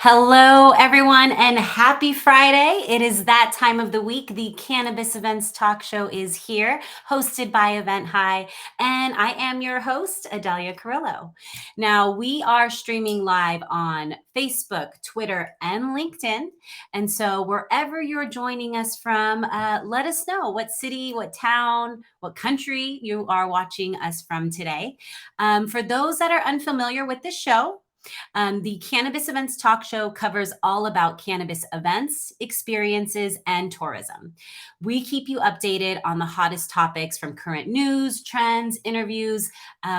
Hello, everyone, and happy Friday. It is that time of the week. The Cannabis Events Talk Show is here, hosted by Event High, and I am your host, Adelia Carrillo. Now, we are streaming live on Facebook, Twitter, and LinkedIn. And so, wherever you're joining us from, let us know what city, what town, what country you are watching us from today. For those that are unfamiliar with the show, the Cannabis Events Talk Show covers all about cannabis events, experiences, and tourism. We keep you updated on the hottest topics from current news, trends, interviews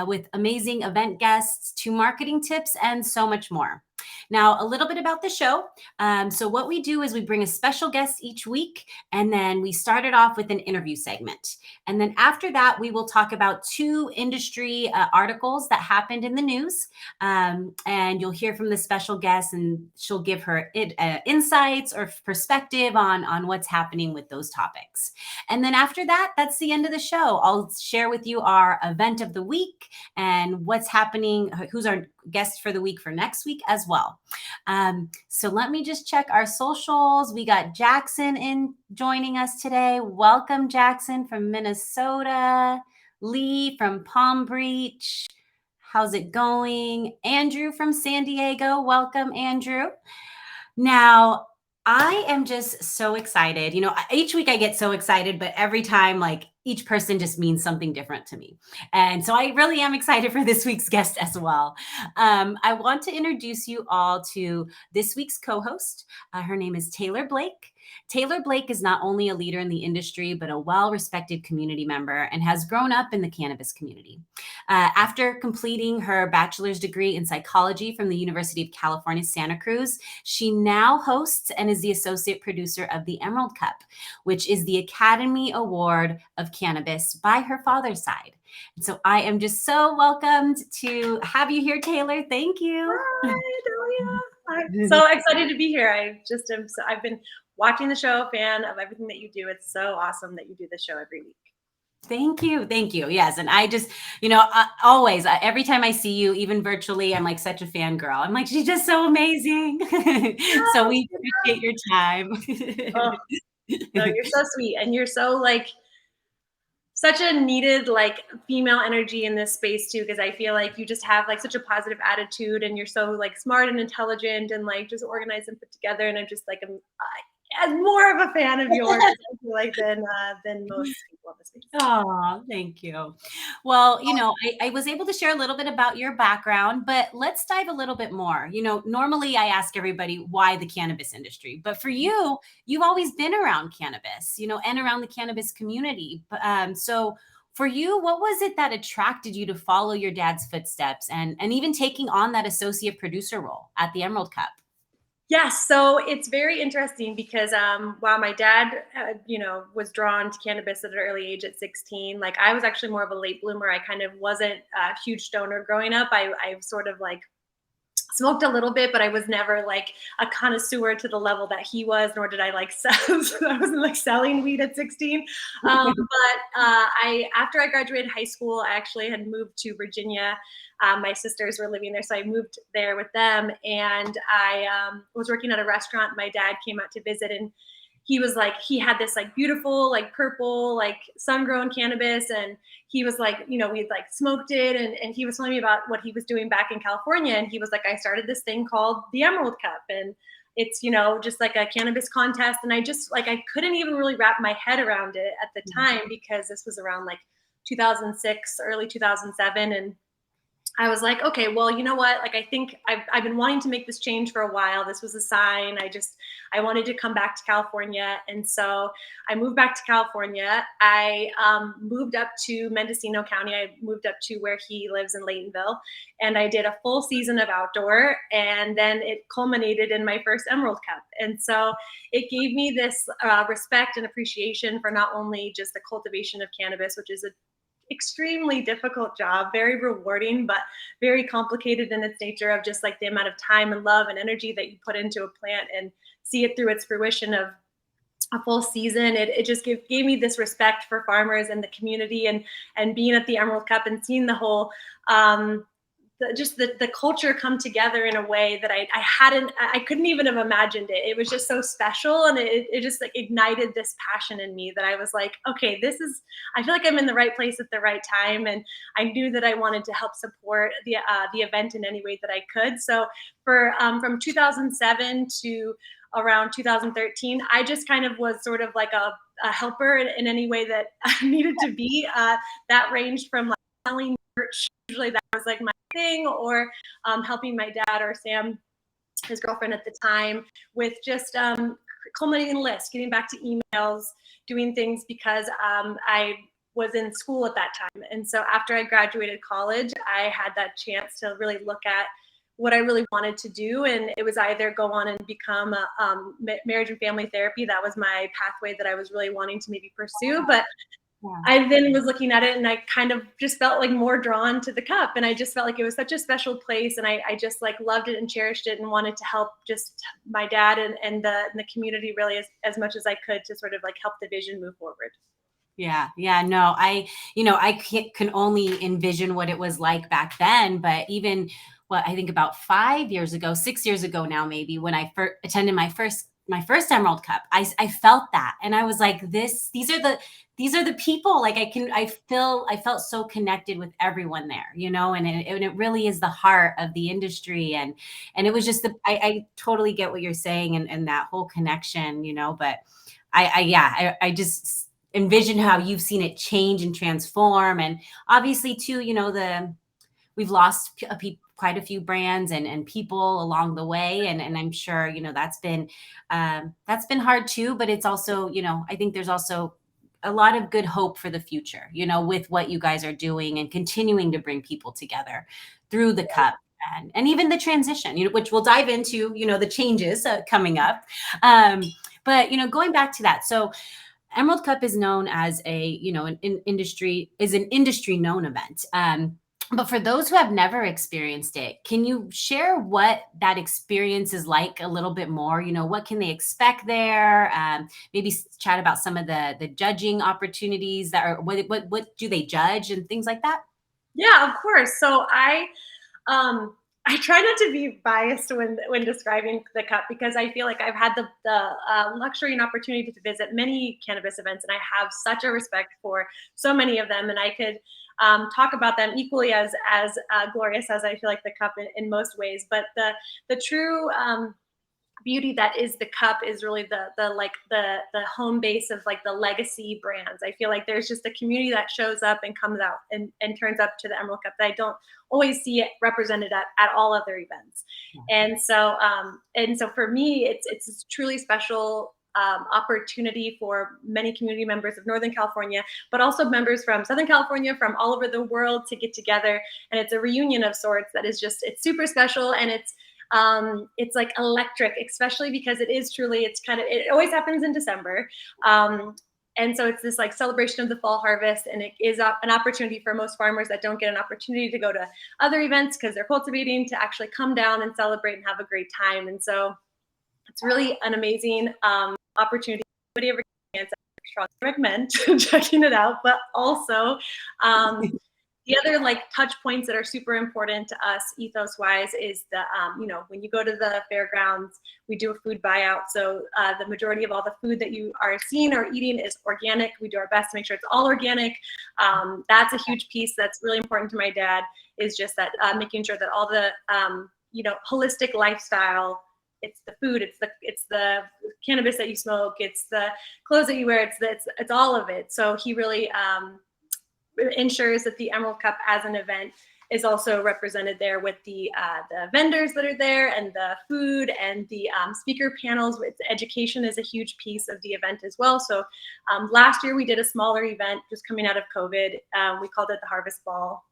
with amazing event guests to marketing tips and so much more. Now, a little bit about the show. So, what we do is we bring a special guest each week, and then we start it off with an interview segment. And then after that, we will talk about two industry articles that happened in the news. And you'll hear from the special guest, and she'll give her insights or perspective on what's happening with those topics. And then after that, that's the end of the show. I'll share with you our event of the week and what's happening, who's our guest for the week for next week as well. So let me just check our socials. We got Jackson in joining us today. Welcome, Jackson from Minnesota. Lee from Palm Beach. How's it going? Andrew from San Diego. Welcome, Andrew. Now, I am just so excited. Each week I get so excited, but every time, like, each person just means something different to me. And so I really am excited for this week's guest as well. I want to introduce you all to this week's co host. Her name is Taylor Blake. Taylor Blake is not only a leader in the industry, but a well respected community member and has grown up in the cannabis community. After completing her bachelor's degree in psychology from the University of California, Santa Cruz, she now hosts and is the associate producer of the Emerald Cup, which is the Academy Award of Cannabis by her father's side. And so I am just so welcomed to have you here, Taylor. Thank you. Hi, Adelia. I'm so excited to be here. I've been watching the show, fan of everything that you do. It's so awesome that you do the show every week. Thank you. Thank you. Yes. And I just, always, every time I see you, even virtually, I'm like such a fangirl. I'm like, she's just so amazing. So we appreciate your time. Oh, no, you're so sweet. And you're so such a needed female energy in this space too, because I feel like you just have such a positive attitude, and you're so smart and intelligent and just organized and put together. And I'm just I'm more of a fan of yours, I feel than most people in the space. Oh, thank you. Well, I was able to share a little bit about your background, but let's dive a little bit more. Normally I ask everybody why the cannabis industry, but for you, you've always been around cannabis, and around the cannabis community. So for you, what was it that attracted you to follow your dad's footsteps and even taking on that associate producer role at the Emerald Cup? Yes, so it's very interesting because while my dad, was drawn to cannabis at an early age at 16, I was actually more of a late bloomer. I kind of wasn't a huge stoner growing up. I sort of smoked a little bit, but I was never a connoisseur to the level that he was, nor did I sell. So I wasn't selling weed at 16. After I graduated high school, I actually had moved to Virginia. My sisters were living there, so I moved there with them. And I was working at a restaurant. My dad came out to visit, and he was he had this beautiful purple sun-grown cannabis, and he was we'd smoked it, and he was telling me about what he was doing back in California. And he was I started this thing called the Emerald Cup, and it's just a cannabis contest. And I just I couldn't even really wrap my head around it at the time, because this was around 2006, early 2007. And I was like, okay, well, you know what? I think I've been wanting to make this change for a while. This was a sign. I wanted to come back to California. And so I moved back to California. I moved up to Mendocino County. I moved up to where he lives in Laytonville. And I did a full season of outdoor. And then it culminated in my first Emerald Cup. And so it gave me this respect and appreciation for not only just the cultivation of cannabis, which is a extremely difficult job, very rewarding, but very complicated in its nature of just the amount of time and love and energy that you put into a plant and see it through its fruition of a full season. It just gave me this respect for farmers and the community, and being at the Emerald Cup and seeing the whole the culture come together in a way that I couldn't even have imagined it. It was just so special, and it just like ignited this passion in me that I was like, okay, I feel like I'm in the right place at the right time, and I knew that I wanted to help support the event in any way that I could. So from 2007 to around 2013, I just kind of was sort of like a helper in any way that I needed to be. That ranged from like selling merch. Usually that was like my thing, or helping my dad or Sam, his girlfriend at the time, with just culminating lists, getting back to emails, doing things because I was in school at that time. And so after I graduated college, I had that chance to really look at what I really wanted to do. And it was either go on and become a marriage and family therapy. That was my pathway that I was really wanting to maybe pursue. But Yeah. I then was looking at it and I kind of just felt like more drawn to the cup, and I just felt like it was such a special place, and I just like loved it and cherished it and wanted to help just my dad and the community really as much as I could to sort of like help the vision move forward. Yeah. Yeah. No, can only envision what it was like back then. But even what I think about 5 years ago, 6 years ago now, maybe when I attended my first Emerald Cup, I felt that. And I was like, these are the people. Like I felt so connected with everyone there, and it really is the heart of the industry. And it was just I totally get what you're saying, and that whole connection, but I just envision how you've seen it change and transform. And obviously too, we've lost quite a few brands and people along the way. And I'm sure, that's been hard too, but it's also, I think there's also a lot of good hope for the future, with what you guys are doing and continuing to bring people together through the cup. And even the transition, which we'll dive into, the changes coming up. But, going back to that. So Emerald Cup is known as an industry known event. But for those who have never experienced it, can you share what that experience is like a little bit more? What can they expect there? Maybe chat about some of the judging opportunities that are, what do they judge and things like that? Yeah, of course. So I try not to be biased when describing the cup, because I feel like I've had the luxury and opportunity to visit many cannabis events, and I have such a respect for so many of them, and I could talk about them equally as glorious as I feel like the cup in most ways. But the true beauty that is the cup is really the home base of like the legacy brands. I feel like there's just a community that shows up and comes out and turns up to the Emerald Cup that I don't always see it represented at all other events. And so for me, it's a truly special opportunity for many community members of Northern California, but also members from Southern California, from all over the world, to get together. And it's a reunion of sorts that is just, it's super special. And it's like electric, especially because it always happens in December. And so it's this like celebration of the fall harvest, and it is an opportunity for most farmers that don't get an opportunity to go to other events because they're cultivating, to actually come down and celebrate and have a great time. And so it's really an amazing opportunity. If anybody ever gets a chance, I strongly recommend checking it out. But also, the other like touch points that are super important to us ethos wise is when you go to the fairgrounds, we do a food buyout. So the majority of all the food that you are seeing or eating is organic. We do our best to make sure it's all organic. That's a huge piece that's really important to my dad, is just that making sure that all the holistic lifestyle, it's the food, it's the cannabis that you smoke, it's the clothes that you wear, it's all of it. So he really ensures that the Emerald Cup as an event is also represented there with the vendors that are there, and the food, and the speaker panels. Education is a huge piece of the event as well. So last year we did a smaller event just coming out of COVID. We called it the Harvest Ball,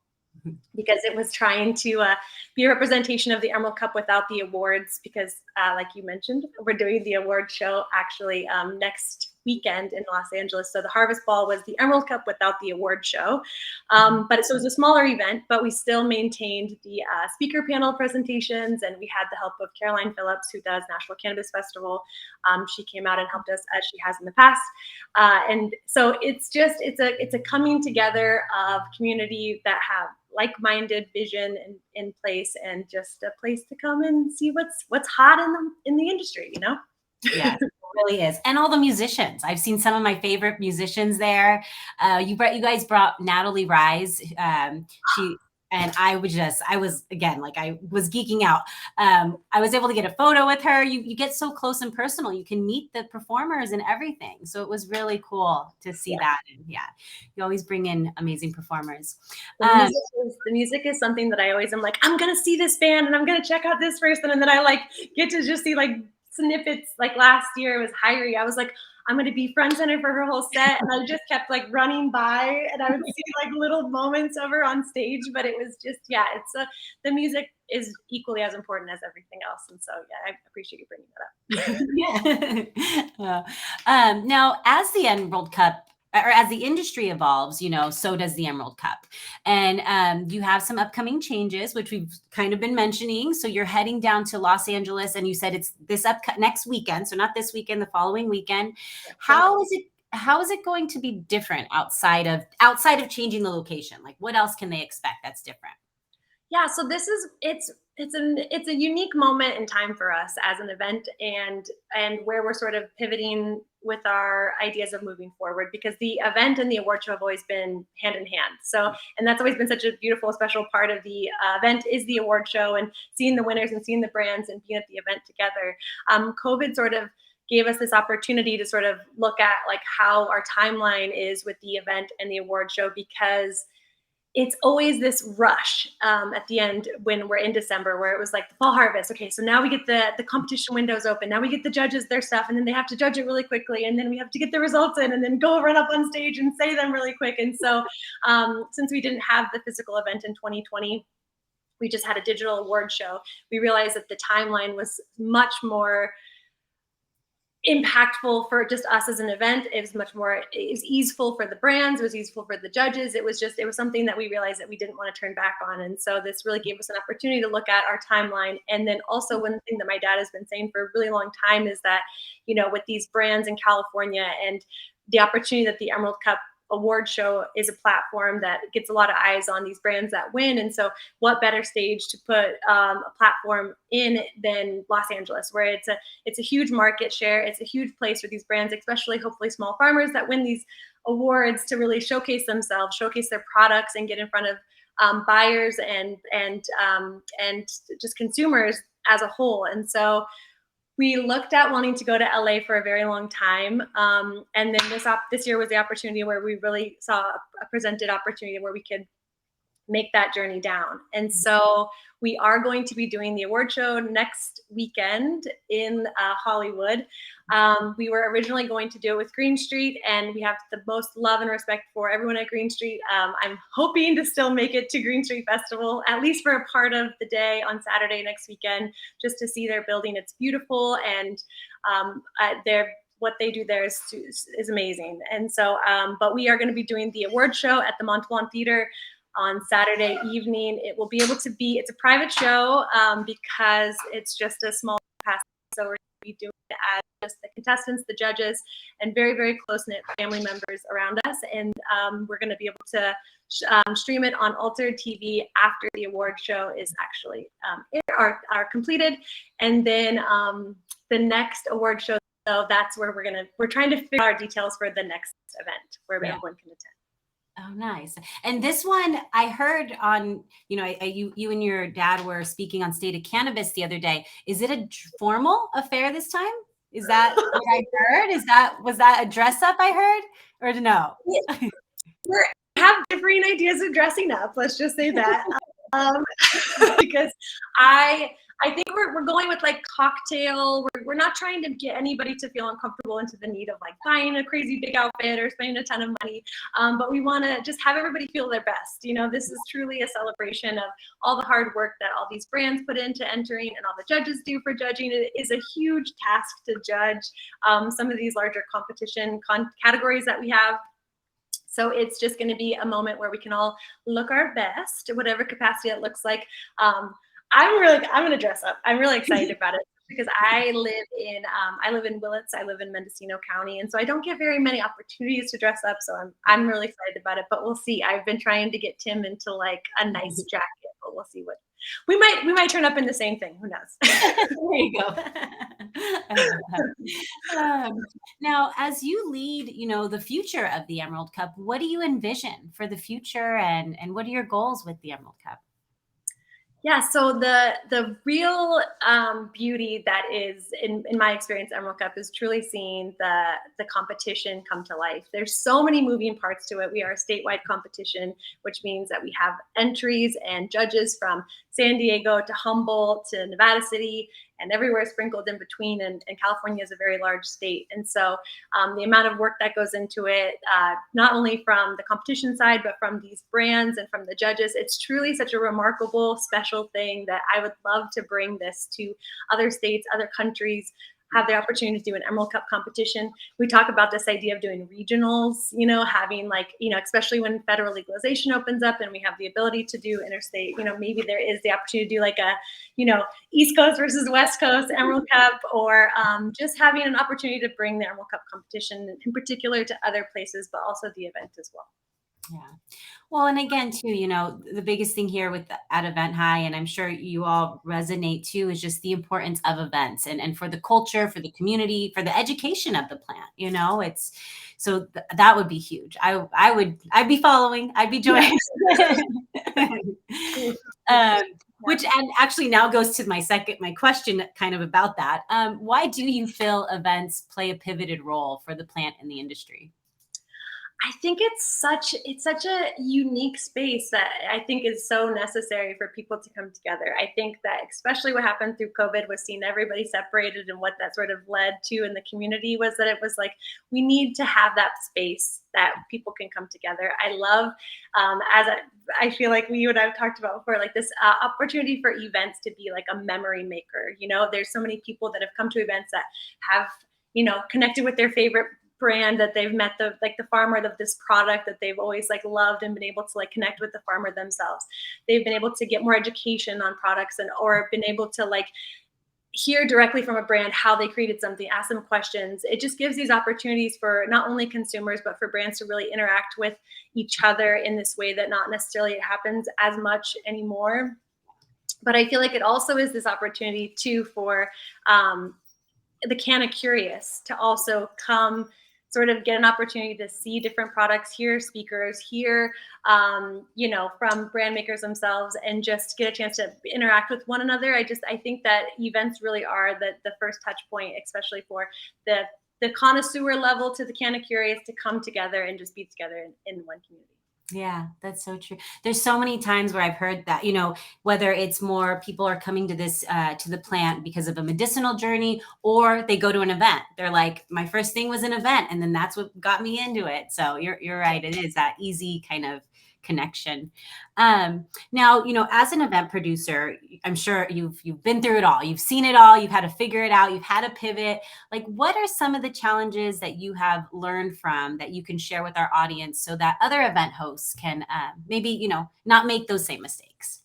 because it was trying to be a representation of the Emerald Cup without the awards, because like you mentioned, we're doing the award show actually next weekend in Los Angeles. So the Harvest Ball was the Emerald Cup without the award show. But so it was a smaller event, but we still maintained the speaker panel presentations, and we had the help of Caroline Phillips, who does National Cannabis Festival. She came out and helped us, as she has in the past. And so it's a coming together of community that have like-minded vision in place, and just a place to come and see what's hot in the industry, you know? Yes, it really is. And all the musicians. I've seen some of my favorite musicians there. You guys brought Natalie Rise. She and I was again, like I was geeking out. I was able to get a photo with her. You get so close and personal. You can meet the performers and everything. So it was really cool to see that. And yeah, you always bring in amazing performers. The music is something that I always am like, I'm gonna see this band and I'm gonna check out this person, and then I like get to just see like snippets. Like last year it was Hyrie. I was like, I'm gonna be front center for her whole set, and I just kept like running by, and I would see like little moments of her on stage. But it was just, yeah, the music is equally as important as everything else, and so yeah, I appreciate you bringing that Yeah. Now, as the Emerald Cup or as the industry evolves, so does the Emerald Cup. And you have some upcoming changes, which we've kind of been mentioning. So you're heading down to Los Angeles, and you said it's this next weekend. So not this weekend, the following weekend. up. How is it going to be different outside of changing the location? Like, what else can they expect that's different? Yeah, so it's a unique moment in time for us as an event, and where we're sort of pivoting with our ideas of moving forward, because the event and the award show have always been hand in hand. So, and that's always been such a beautiful, special part of the event is the award show, and seeing the winners and seeing the brands and being at the event together. COVID sort of gave us this opportunity to sort of look at like how our timeline is with the event and the award show, because it's always this rush at the end when we're in December, where it was like the fall harvest. Okay, so now we get the competition windows open. Now we get the judges their stuff, and then they have to judge it really quickly, and then we have to get the results in, and then go run up on stage and say them really quick. And so, since we didn't have the physical event in 2020, we just had a digital award show. We realized that the timeline was much more impactful for just us as an event. It was easeful for the brands, it was easeful for the judges. It was something that we realized that we didn't want to turn back on. And so this really gave us an opportunity to look at our timeline. And then also, one thing that my dad has been saying for a really long time is that, with these brands in California and the opportunity that the Emerald Cup award show is a platform that gets a lot of eyes on these brands that win. And so what better stage to put a platform in than Los Angeles, where it's a huge market share. It's a huge place for these brands, especially hopefully small farmers that win these awards, to really showcase themselves, showcase their products, and get in front of buyers and just consumers as a whole. And so we looked at wanting to go to LA for a very long time. And then this year was the opportunity where we really saw a presented opportunity where we could make that journey down. And so we are going to be doing the award show next weekend in Hollywood. We were originally going to do it with Green Street, and we have the most love and respect for everyone at Green Street. I'm hoping to still make it to Green Street Festival, at least for a part of the day on Saturday next weekend, just to see their building. It's beautiful, and what they do there is amazing. And so, but we are going to be doing the award show at the Montalban Theater on Saturday evening. It will be able to be, it's a private show because it's just a small capacity. So we're going to be doing it as just the contestants, the judges, and very, very close-knit family members around us. And we're going to be able to stream it on Altered TV after the award show is actually are completed. And then the next award show, so that's where we're trying to figure out our details for the next event where everyone can attend. Oh, nice. And this one I heard on, you and your dad were speaking on State of Cannabis the other day. Is it a formal affair this time? Is that what I heard? Was that a dress up I heard, or no? We have differing ideas of dressing up. Let's just say that. Because I think we're going with like cocktail. We're not trying to get anybody to feel uncomfortable into the need of like buying a crazy big outfit or spending a ton of money. But we want to just have everybody feel their best. This is truly a celebration of all the hard work that all these brands put into entering and all the judges do for judging. It is a huge task to judge some of these larger competition categories that we have. So it's just going to be a moment where we can all look our best, whatever capacity it looks like. I'm going to dress up. I'm really excited about it, because I live in Willits, I live in Mendocino County, and so I don't get very many opportunities to dress up. So I'm really excited about it. But we'll see. I've been trying to get Tim into like a nice jacket, but we'll see what we might turn up in the same thing. Who knows? There you go. I love that. Now, as you lead, the future of the Emerald Cup, what do you envision for the future, and what are your goals with the Emerald Cup? Yeah, so the real beauty that is in my experience, Emerald Cup is truly seeing the competition come to life. There's so many moving parts to it. We are a statewide competition, which means that we have entries and judges from San Diego to Humboldt to Nevada City and everywhere sprinkled in between. And California is a very large state, and so the amount of work that goes into it, not only from the competition side, but from these brands and from the judges. It's truly such a remarkable, special thing that I would love to bring this to other states, other countries, have the opportunity to do an Emerald Cup competition. We talk about this idea of doing regionals, having especially when federal legalization opens up and we have the ability to do interstate, maybe there is the opportunity to do like a, East Coast versus West Coast Emerald Cup, or just having an opportunity to bring the Emerald Cup competition in particular to other places, but also the event as well. Yeah. Well, and again, too, the biggest thing here at Event High, and I'm sure you all resonate too, is just the importance of events and for the culture, for the community, for the education of the plant. That would be huge. I'd be following, I'd be joining. Which and actually now goes to my question kind of about that. Why do you feel events play a pivoted role for the plant in the industry? I think it's such a unique space that I think is so necessary for people to come together. I think that especially what happened through COVID was seeing everybody separated, and what that sort of led to in the community was that it was like we need to have that space that people can come together. I love I feel like you and I've talked about before, like this opportunity for events to be like a memory maker. There's so many people that have come to events that have connected with their favorite brand, that they've met the farmer of this product that they've always loved, and been able to connect with the farmer themselves. They've been able to get more education on products, and or been able to hear directly from a brand how they created something, ask them questions. It just gives these opportunities for not only consumers, but for brands to really interact with each other in this way that not necessarily happens as much anymore. But I feel like it also is this opportunity too for the Canna Curious to also come sort of get an opportunity to see different products, hear speakers, hear, from brand makers themselves, and just get a chance to interact with one another. I think that events really are the first touch point, especially for the connoisseur level to the Canna Curious, to come together and just be together in one community. Yeah, that's so true. There's so many times where I've heard that, whether it's more people are coming to to the plant because of a medicinal journey, or they go to an event. They're like, my first thing was an event, and then that's what got me into it. So you're right. It is that easy kind of connection. Now, as an event producer, I'm sure you've been through it all. You've seen it all. You've had to figure it out. You've had to pivot. Like, what are some of the challenges that you have learned from that you can share with our audience so that other event hosts can maybe, not make those same mistakes?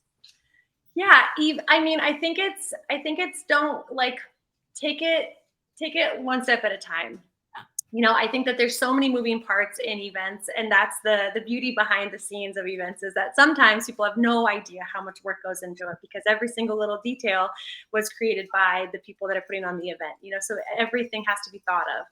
Yeah, Eve. I mean, I think it's don't take it one step at a time. I think that there's so many moving parts in events, and that's the beauty behind the scenes of events, is that sometimes people have no idea how much work goes into it, because every single little detail was created by the people that are putting on the event. So everything has to be thought of.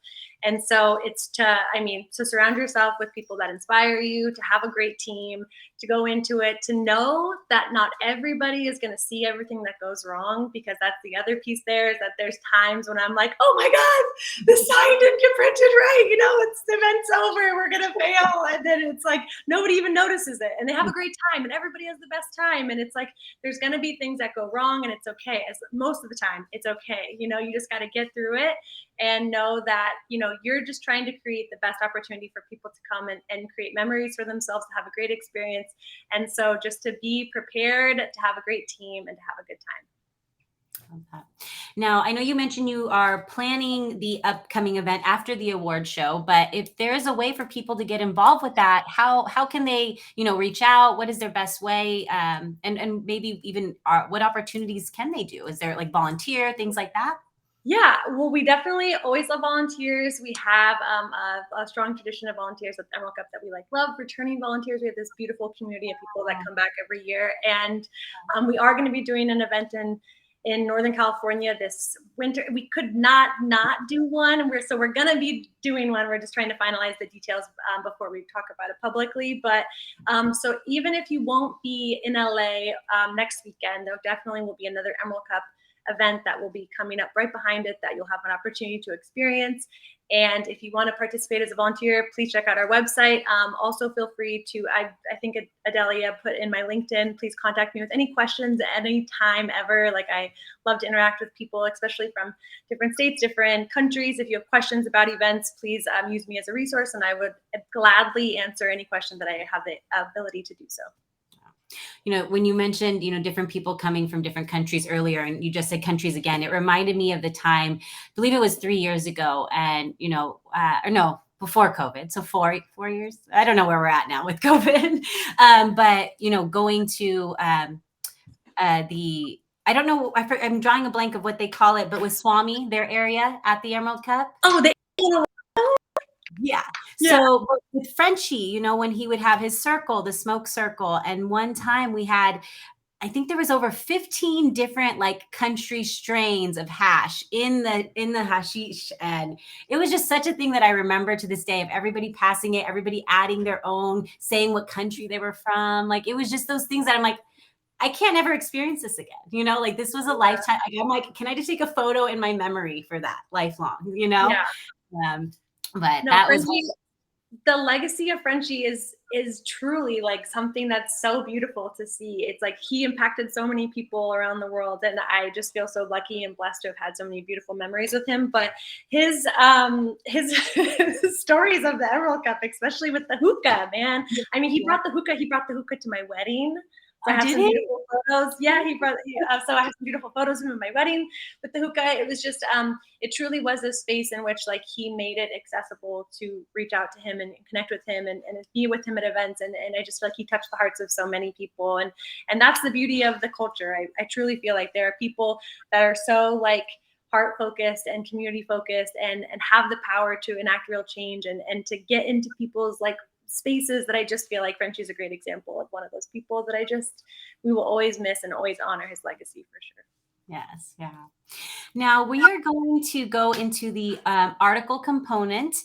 And so it's to surround yourself with people that inspire you, to have a great team, to go into it, to know that not everybody is going to see everything that goes wrong, because that's the other piece there, is that there's times when I'm like, oh my God, the sign didn't get printed right. It's the event's over. We're going to fail. And then it's like, nobody even notices it, and they have a great time, and everybody has the best time. And it's like, there's going to be things that go wrong, and it's okay. As most of the time, it's okay. You just got to get through it and know that, you're just trying to create the best opportunity for people to come and create memories for themselves, to have a great experience. And so just to be prepared, to have a great team, and to have a good time. Love that. Now, I know you mentioned you are planning the upcoming event after the award show, but if there is a way for people to get involved with that, how can they, reach out? What is their best way? And maybe even what opportunities can they do? Is there volunteer, things like that? Yeah, well, we definitely always love volunteers. We have a strong tradition of volunteers with Emerald Cup that we love returning volunteers. We have this beautiful community of people that come back every year, and we are going to be doing an event in Northern California this winter. We could not do one. We're going to be doing one. We're just trying to finalize the details before we talk about it publicly. But so even if you won't be in LA next weekend, there definitely will be another Emerald Cup event that will be coming up right behind it that you'll have an opportunity to experience. And if you want to participate as a volunteer, please check out our website. Also feel free to, I think Adelia put in my LinkedIn, please contact me with any questions at any time ever. Like, I love to interact with people, especially from different states, different countries. If you have questions about events, please use me as a resource, and I would gladly answer any question that I have the ability to do so. When you mentioned, different people coming from different countries earlier, and you just said countries again, it reminded me of the time, I believe it was 3 years ago, and, or no, before COVID. So 4 years, I don't know where we're at now with COVID. But, going to I don't know, I'm drawing a blank of what they call it, but with Swami, their area at the Emerald Cup. Oh, Yeah. Yeah. So with Frenchie, when he would have his circle, the smoke circle, and one time we had, I think there was over 15 different country strains of hash in the hashish. And it was just such a thing that I remember to this day, of everybody passing it, everybody adding their own, saying what country they were from. It was just those things that I'm like, I can't ever experience this again. This was a lifetime. I'm like, can I just take a photo in my memory for that lifelong, Yeah. But No, that was the legacy of Frenchie is truly something that's so beautiful to see. It's he impacted so many people around the world, and I just feel so lucky and blessed to have had so many beautiful memories with him. But his his stories of the Emerald Cup, especially with the hookah, man. I mean, he brought the hookah to my wedding. So I have some beautiful photos. Yeah, so I have some beautiful photos of him at my wedding with the hookah. It was just, it truly was a space in which he made it accessible to reach out to him and connect with him and be with him at events. And I just feel like he touched the hearts of so many people. And that's the beauty of the culture. I truly feel like there are people that are so heart focused and community focused and have the power to enact real change and to get into people's spaces that I just feel like Frenchie's a great example of one of those people that we will always miss and always honor his legacy for sure. Yes. Yeah. Now we are going to go into the article component.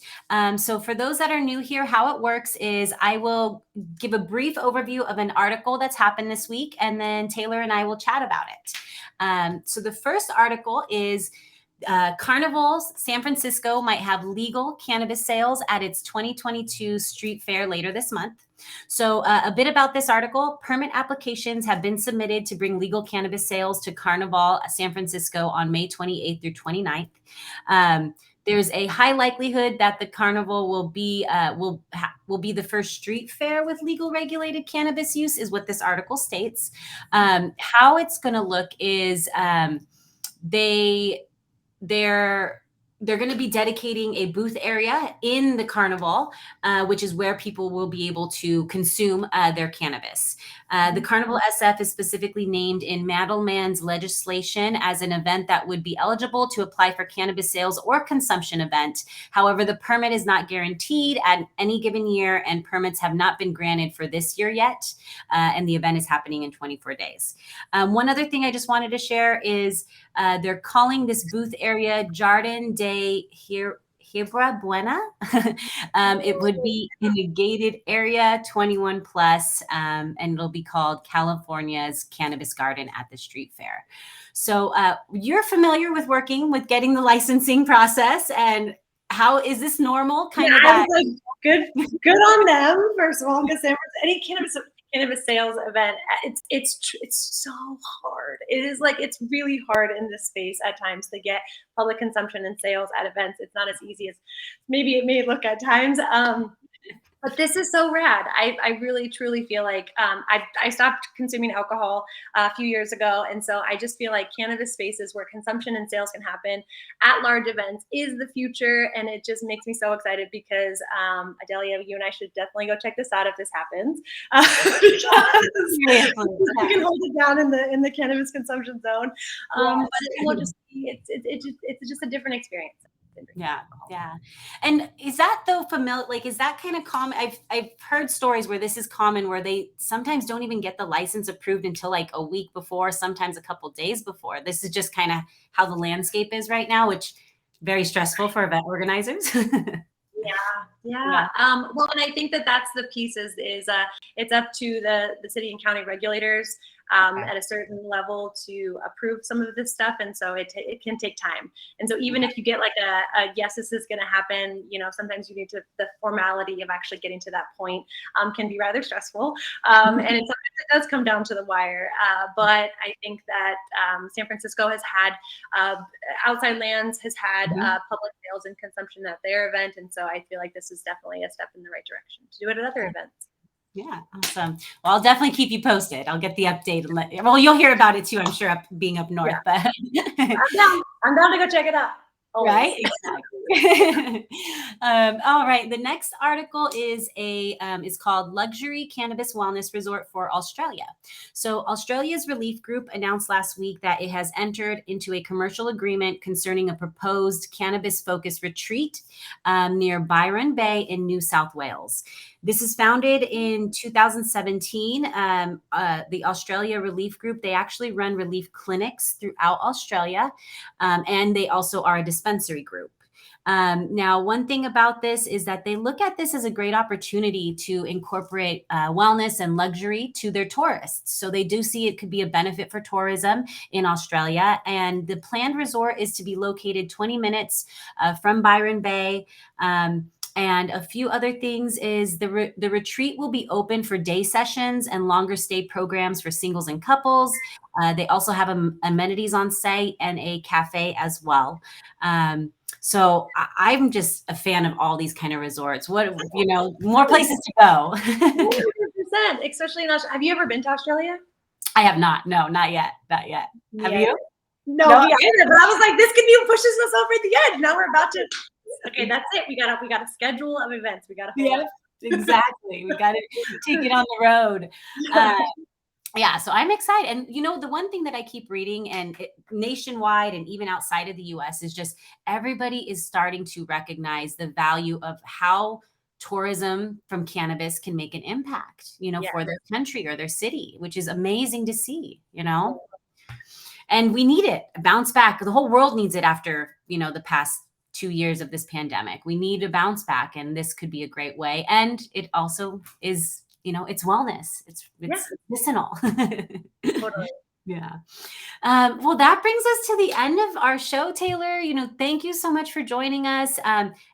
So for those that are new here, how it works is I will give a brief overview of an article that's happened this week, and then Taylor and I will chat about it. So the first article is Carnival's San Francisco might have legal cannabis sales at its 2022 street fair later this month. So a bit about this article: permit applications have been submitted to bring legal cannabis sales to Carnival San Francisco on May 28th through 29th. There's a high likelihood that the carnival will be the first street fair with legal regulated cannabis use, is what this article states. How it's going to look is they're going to be dedicating a booth area in the carnival, which is where people will be able to consume their cannabis. The Carnival SF is specifically named in Madelman's legislation as an event that would be eligible to apply for cannabis sales or consumption event. However, the permit is not guaranteed at any given year, and permits have not been granted for this year yet. And the event is happening in 24 days. One other thing I just wanted to share is they're calling this booth area Jardin de Hebra Buena. It would be in a gated area, 21 plus, and it'll be called California's Cannabis Garden at the Street Fair. So you're familiar with working with getting the licensing process, and how is this normal? I was good on them, first of all, because any cannabis sales event, it's so hard. It is it's really hard in this space at times to get public consumption and sales at events. It's not as easy as maybe it may look at times. But this is so rad. I really, truly feel like I stopped consuming alcohol a few years ago. And so I just feel like cannabis spaces where consumption and sales can happen at large events is the future. And it just makes me so excited because, Adelia, you and I should definitely go check this out if this happens. You can hold it down in the cannabis consumption zone. But it will just be it's just a different experience. Yeah. Yeah. And is that though familiar? Like, is that kind of common? I've heard stories where this is common, where they sometimes don't even get the license approved until like a week before, sometimes a couple days before. This is just kind of how the landscape is right now, which very stressful for event organizers. Yeah. Well, and I think that's the piece is it's up to the city and county regulators at a certain level to approve some of this stuff, and so it can take time. And so even if you get like a yes, this is going to happen, sometimes you need the formality of actually getting to that point can be rather stressful, and sometimes it does come down to the wire. But I think that San Francisco has had Outside Lands has had public sales and consumption at their event, and so I feel like this is definitely a step in the right direction to do it at other events. Yeah, awesome. Well, I'll definitely keep you posted. I'll get the update. Well, you'll hear about it too, I'm sure, being up north. Yeah. But I'm down to go check it out. Always. Right? Exactly. All right. The next article is called Luxury Cannabis Wellness Resort for Australia. So Australia's relief group announced last week that it has entered into a commercial agreement concerning a proposed cannabis-focused retreat near Byron Bay in New South Wales. This is founded in 2017. The Australia Relief Group, they actually run relief clinics throughout Australia, and they also are a dispensary group. Now, one thing about this is that they look at this as a great opportunity to incorporate wellness and luxury to their tourists. So they do see it could be a benefit for tourism in Australia. And the planned resort is to be located 20 minutes from Byron Bay. And a few other things is the retreat will be open for day sessions and longer stay programs for singles and couples. They also have amenities on site and a cafe as well. So I'm just a fan of all these kind of resorts. More places to go. 100%, especially in Australia. Have you ever been to Australia? I have not. No, not yet. Not yet. Have you? No, me either. But I was like, this could be pushes us over the edge. Now we're about to. Okay, that's it. We got a schedule of events. We got to. Yeah, exactly. We got to take it on the road. Yeah, so I'm excited. And the one thing that I keep reading and nationwide and even outside of the US is just everybody is starting to recognize the value of how tourism from cannabis can make an impact, for their country or their city, which is amazing to see, And we need it. Bounce back. The whole world needs it after, the past 2 years of this pandemic. We need to bounce back, and this could be a great way. And it also is, it's wellness. It's medicinal. Totally. Yeah. Well, that brings us to the end of our show, Taylor. Thank you so much for joining us.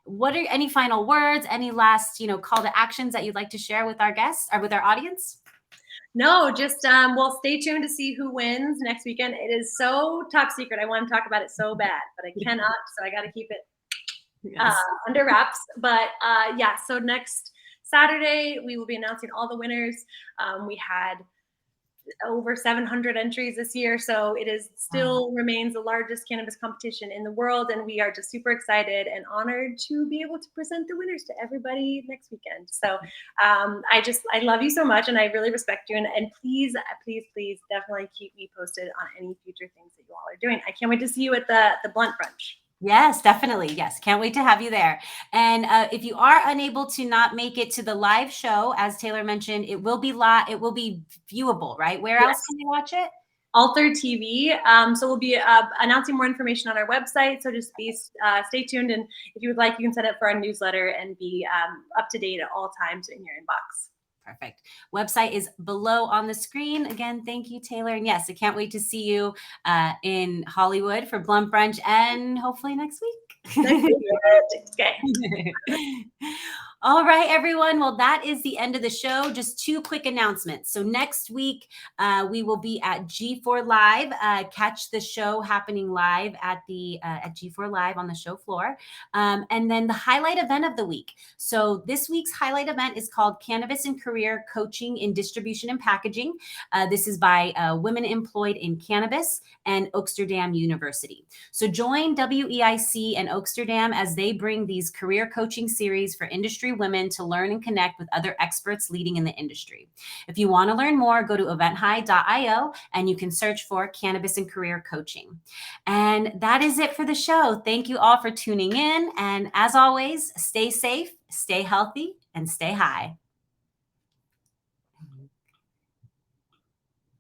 What are any final words, any last, call to actions that you'd like to share with our guests or with our audience? No, just stay tuned to see who wins next weekend. It is so top secret. I want to talk about it so bad, but I cannot, so I got to keep it under wraps. But so next Saturday we will be announcing all the winners. We had over 700 entries this year, so it is still remains the largest cannabis competition in the world, and we are just super excited and honored to be able to present the winners to everybody next weekend. So I love you so much, and I really respect you, and please definitely keep me posted on any future things that you all are doing. I can't wait to see you at the Blunt Brunch. Yes, definitely. Yes. Can't wait to have you there. And if you are unable to not make it to the live show, as Taylor mentioned, it will be live. It will be viewable, right? Where else can you watch it? Alter TV. So we'll be announcing more information on our website. So just stay tuned. And if you would like, you can sign up for our newsletter and be up to date at all times in your inbox. Perfect. Website is below on the screen. Again, thank you, Taylor. And yes, I can't wait to see you in Hollywood for Blunt Brunch and hopefully next week. Okay. All right, everyone. Well, that is the end of the show. Just 2 quick announcements. So next week, we will be at G4 Live. Catch the show happening live at G4 Live on the show floor. And then the highlight event of the week. So this week's highlight event is called Cannabis and Career Coaching in Distribution and Packaging. This is by women employed in cannabis and Oaksterdam University. So join WEIC and Oaksterdam as they bring these career coaching series for industry industry women to learn and connect with other experts leading in the industry. If you want to learn more, go to eventhi.io and you can search for Cannabis and Career Coaching. And that is it for the show. Thank you all for tuning in. And as always, stay safe, stay healthy, and stay high.